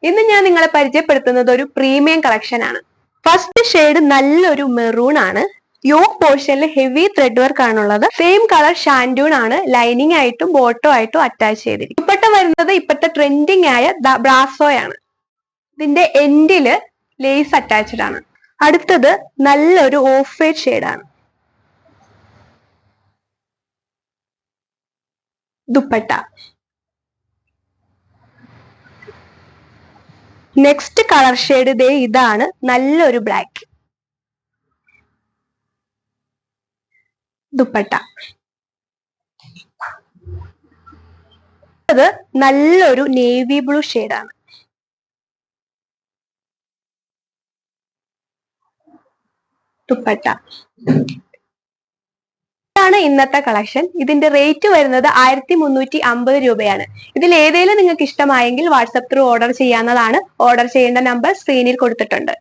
ഇന്ന് ഞാൻ നിങ്ങളെ പരിചയപ്പെടുത്തുന്നത് ഒരു പ്രീമിയം കളക്ഷൻ ആണ്. ഫസ്റ്റ് ഷെയ്ഡ് നല്ലൊരു മെറൂൺ ആണ്. യോക്ക് പോർഷനിൽ ഹെവി ത്രെഡ് വർക്ക് ആണുള്ളത്. സെയിം കളർ ഷാൻഡൂൺ ആണ്. ലൈനിങ് ആയിട്ടും ബോട്ടോ ആയിട്ടും അറ്റാച്ച് ചെയ്തിരിക്കും. ദുപ്പട്ട വരുന്നത് ഇപ്പോഴത്തെ ട്രെൻഡിങ് ആയ ബ്രാസോയാണ്. ഇതിന്റെ എൻഡില് ലേസ് അറ്റാച്ച്ഡ് ആണ്. അടുത്തത് നല്ലൊരു ഓഫ് വൈറ്റ് ഷെയ്ഡാണ്. ദുപ്പട്ട. നെക്സ്റ്റ് കളർ ഷെയ്ഡ് ദേ ഇതാണ്, നല്ലൊരു ബ്ലാക്ക്. ദുപ്പട്ട. അത് നല്ലൊരു നേവി ബ്ലൂ ഷെയ്ഡാണ്. ദുപ്പട്ട. ഇതാണ് ഇന്നത്തെ കളക്ഷൻ. ഇതിന്റെ റേറ്റ് വരുന്നത് 1350 രൂപയാണ്. ഇതിൽ ഏതെങ്കിലും നിങ്ങൾക്ക് ഇഷ്ടമായെങ്കിൽ വാട്സപ്പ് ത്രൂ ഓർഡർ ചെയ്യാവുന്നതാണ്. ഓർഡർ ചെയ്യേണ്ട നമ്പർ സ്ക്രീനിൽ കൊടുത്തിട്ടുണ്ട്.